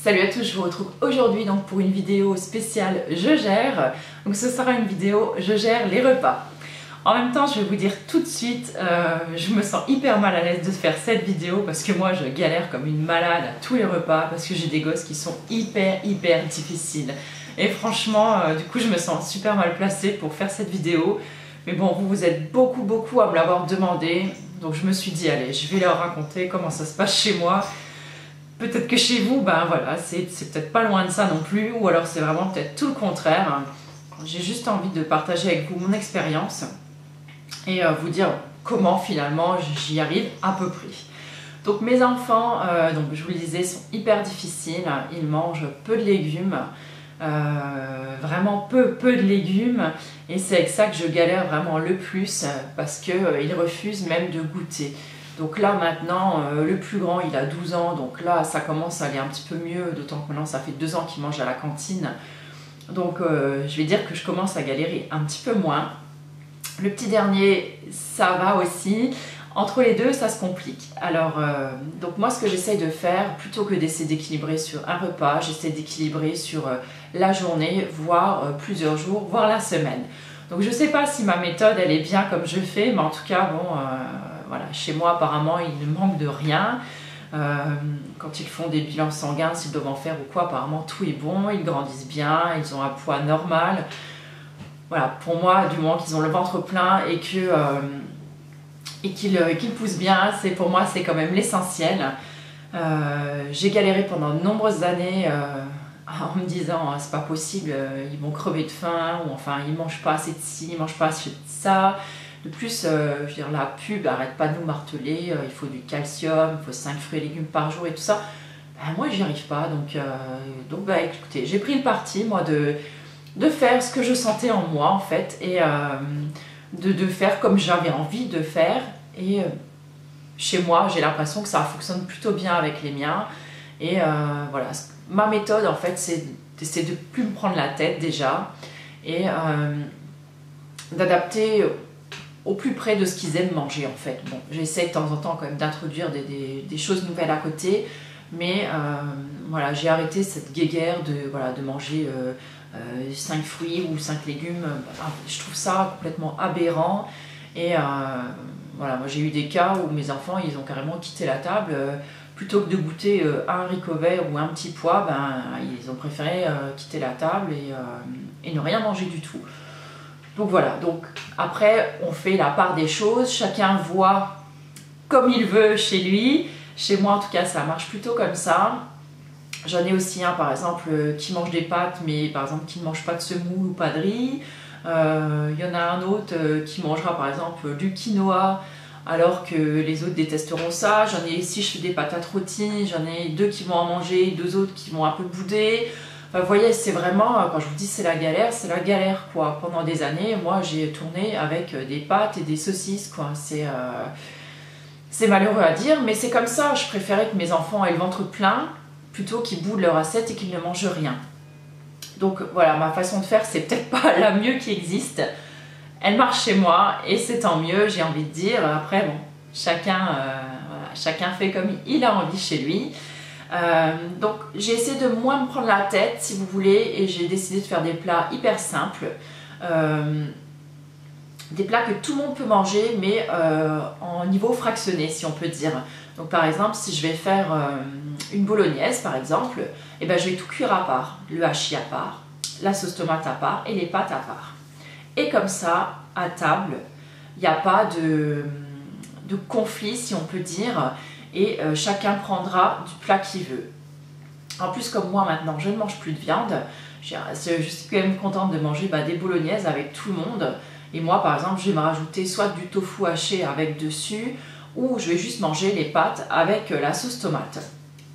Salut à tous, je vous retrouve aujourd'hui donc pour une vidéo spéciale Je gère. Donc ce sera une vidéo Je gère les repas. En même temps, je vais vous dire tout de suite, je me sens hyper mal à l'aise de faire cette vidéo parce que moi je galère comme une malade à tous les repas parce que j'ai des gosses qui sont hyper difficiles. Et franchement, du coup je me sens super mal placée pour faire cette vidéo. Mais bon, vous êtes beaucoup à me l'avoir demandé. Donc je me suis dit, allez, je vais leur raconter comment ça se passe chez moi. Peut-être que chez vous, ben voilà, c'est peut-être pas loin de ça non plus, ou alors c'est vraiment peut-être tout le contraire. J'ai juste envie de partager avec vous mon expérience et vous dire comment finalement j'y arrive à peu près. Donc mes enfants, donc je vous le disais, sont hyper difficiles, ils mangent peu de légumes, vraiment peu de légumes, et c'est avec ça que je galère vraiment le plus parce qu'ils refusent même de goûter. Donc là maintenant, le plus grand il a 12 ans, donc là ça commence à aller un petit peu mieux, d'autant que maintenant ça fait 2 ans qu'il mange à la cantine. Donc je vais dire que je commence à galérer un petit peu moins. Le petit dernier, ça va aussi. Entre les deux, ça se complique. Alors, donc moi ce que j'essaye de faire, plutôt que d'essayer d'équilibrer sur un repas, j'essaie d'équilibrer sur la journée, voire plusieurs jours, voire la semaine. Donc je ne sais pas si ma méthode elle est bien comme je fais, mais en tout cas, bon... voilà, chez moi apparemment il ne manque de rien. Quand ils font des bilans sanguins, s'ils doivent en faire ou quoi, apparemment tout est bon, ils grandissent bien, ils ont un poids normal. Voilà, pour moi, du moment qu'ils ont le ventre plein et qu'ils poussent bien, pour moi c'est quand même l'essentiel. J'ai galéré pendant de nombreuses années en me disant c'est pas possible, ils vont crever de faim, ou enfin ils mangent pas assez de ci, ils mangent pas assez de ça. De plus, je veux dire, la pub n'arrête pas de nous marteler, il faut du calcium, il faut 5 fruits et légumes par jour et tout ça. Ben, moi, j'y arrive pas. Donc bah, écoutez, j'ai pris le parti, moi, de faire ce que je sentais en moi, en fait, et de faire comme j'avais envie de faire. Et chez moi, j'ai l'impression que ça fonctionne plutôt bien avec les miens. Et voilà, ma méthode, en fait, c'est d'essayer de plus me prendre la tête déjà et d'adapter au plus près de ce qu'ils aiment manger en fait. Bon, j'essaie de temps en temps quand même d'introduire des choses nouvelles à côté, mais voilà, j'ai arrêté cette guéguerre de manger 5 fruits ou 5 légumes. Je trouve ça complètement aberrant et voilà, moi j'ai eu des cas où mes enfants ils ont carrément quitté la table. Plutôt que de goûter un haricot vert ou un petit pois, ben, ils ont préféré quitter la table et ne rien manger du tout. Donc voilà, donc après on fait la part des choses, chacun voit comme il veut chez lui. Chez moi en tout cas ça marche plutôt comme ça. J'en ai aussi un par exemple qui mange des pâtes mais par exemple qui ne mange pas de semoule ou pas de riz. Il y en a un autre qui mangera par exemple du quinoa alors que les autres détesteront ça. J'en ai ici, je fais des patates rôties, j'en ai 2 qui vont en manger, 2 autres qui vont un peu bouder. Vous voyez, c'est vraiment, quand je vous dis c'est la galère quoi. Pendant des années, moi j'ai tourné avec des pâtes et des saucisses quoi. C'est malheureux à dire, mais c'est comme ça. Je préférais que mes enfants aient le ventre plein plutôt qu'ils boudent leur assiette et qu'ils ne mangent rien. Donc voilà, ma façon de faire, c'est peut-être pas la mieux qui existe. Elle marche chez moi et c'est tant mieux, j'ai envie de dire. Après, bon, chacun fait comme il a envie chez lui. Donc j'ai essayé de moins me prendre la tête si vous voulez et j'ai décidé de faire des plats hyper simples, des plats que tout le monde peut manger mais en niveau fractionné si on peut dire. Donc par exemple si je vais faire une bolognaise par exemple, et ben, je vais tout cuire à part, le hachis à part, la sauce tomate à part et les pâtes à part. Et comme ça à table il n'y a pas de conflit si on peut dire. Et chacun prendra du plat qu'il veut. En plus, comme moi maintenant, je ne mange plus de viande, je suis quand même contente de manger des bolognaises avec tout le monde. Et moi, par exemple, je vais me rajouter soit du tofu haché avec dessus, ou je vais juste manger les pâtes avec la sauce tomate.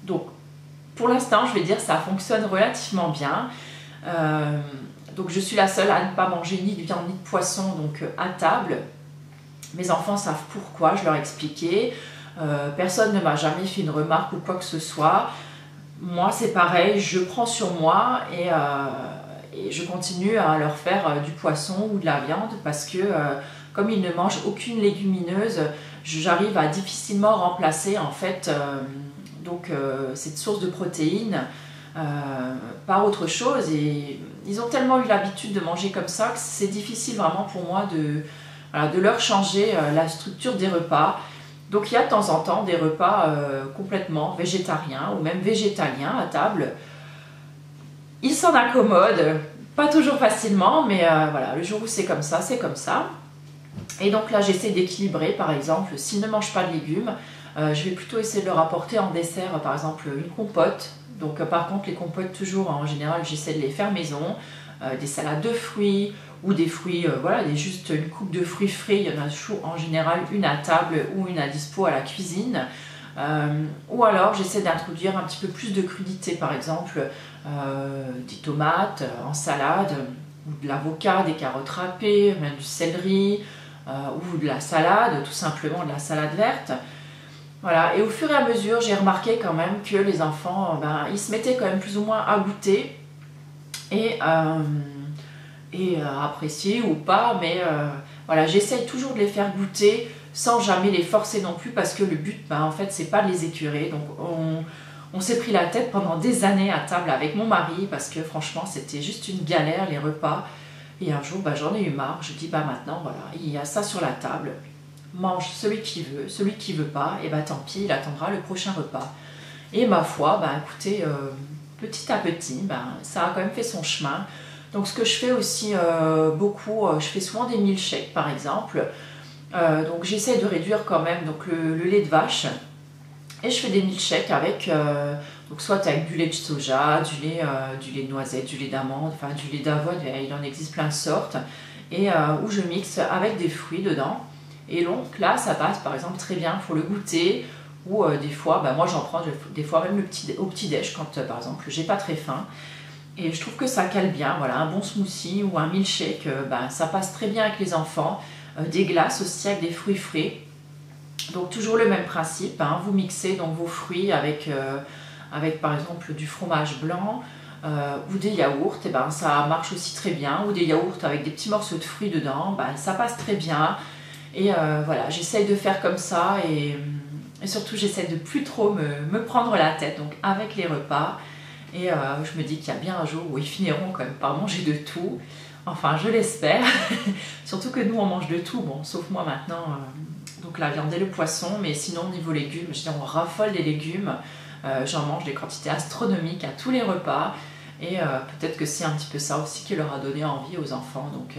Donc, pour l'instant, je vais dire que ça fonctionne relativement bien. Donc, je suis la seule à ne pas manger ni de viande ni de poisson donc, à table. Mes enfants savent pourquoi, je leur ai expliqué. Personne ne m'a jamais fait une remarque ou quoi que ce soit. Moi c'est pareil, je prends sur moi et je continue à leur faire du poisson ou de la viande parce que comme ils ne mangent aucune légumineuse, j'arrive à difficilement remplacer en fait cette source de protéines par autre chose. Et ils ont tellement eu l'habitude de manger comme ça que c'est difficile vraiment pour moi de leur changer la structure des repas. Donc il y a de temps en temps des repas complètement végétariens ou même végétaliens à table. Ils s'en accommodent, pas toujours facilement, mais voilà, le jour où c'est comme ça, c'est comme ça. Et donc là, j'essaie d'équilibrer, par exemple, s'ils ne mangent pas de légumes, je vais plutôt essayer de leur apporter en dessert, par exemple, une compote. Donc par contre, les compotes, toujours, en général, j'essaie de les faire maison. Des salades de fruits ou des fruits, voilà, juste une coupe de fruits frais. Il y en a toujours en général une à table ou une à dispo à la cuisine. Ou alors j'essaie d'introduire un petit peu plus de crudité, par exemple des tomates en salade, ou de l'avocat, des carottes râpées, même du céleri, ou de la salade, tout simplement de la salade verte. Voilà. Et au fur et à mesure, j'ai remarqué quand même que les enfants, ils se mettaient quand même plus ou moins à goûter et apprécier ou pas, mais voilà, j'essaye toujours de les faire goûter sans jamais les forcer non plus, parce que le but, en fait, c'est pas de les écurer. Donc on s'est pris la tête pendant des années à table avec mon mari, parce que franchement, c'était juste une galère, les repas. Et un jour, j'en ai eu marre. Je dis, maintenant, voilà, il y a ça sur la table. Mange celui qui veut pas, et tant pis, il attendra le prochain repas. Et ma foi, écoutez, petit à petit, ça a quand même fait son chemin. Donc ce que je fais aussi beaucoup, je fais souvent des milkshakes par exemple. Donc j'essaie de réduire quand même donc, le lait de vache. Et je fais des milkshakes avec, donc soit avec du lait de soja, du lait de noisette, du lait d'amande, enfin du lait d'avoine, il en existe plein de sortes. Et où je mixe avec des fruits dedans. Et donc là, ça passe par exemple très bien, il faut le goûter. Ou des fois, moi j'en prends des fois même au petit-déj quand par exemple j'ai pas très faim. Et je trouve que ça cale bien, voilà, un bon smoothie ou un milkshake, ça passe très bien avec les enfants. Des glaces aussi avec des fruits frais. Donc toujours le même principe, vous mixez donc vos fruits avec par exemple du fromage blanc ou des yaourts, et ça marche aussi très bien. Ou des yaourts avec des petits morceaux de fruits dedans, ça passe très bien. Et voilà, j'essaye de faire comme ça et surtout j'essaie de plus trop me prendre la tête donc avec les repas. Et je me dis qu'il y a bien un jour où ils finiront quand même par manger de tout. Enfin, je l'espère. Surtout que nous, on mange de tout. Bon, sauf moi maintenant. Donc la viande et le poisson. Mais sinon, niveau légumes, je dis, on raffole des légumes. J'en mange des quantités astronomiques à tous les repas. Et peut-être que c'est un petit peu ça aussi qui leur a donné envie aux enfants. Donc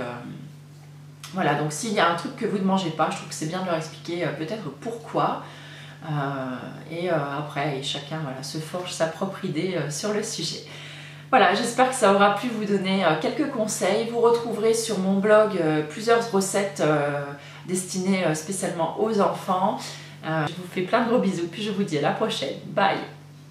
voilà, donc s'il y a un truc que vous ne mangez pas, je trouve que c'est bien de leur expliquer peut-être pourquoi. Après, chacun se forge sa propre idée sur le sujet. Voilà, j'espère que ça aura pu vous donner quelques conseils. Vous retrouverez sur mon blog plusieurs recettes destinées spécialement aux enfants. Je vous fais plein de gros bisous, puis je vous dis à la prochaine. Bye!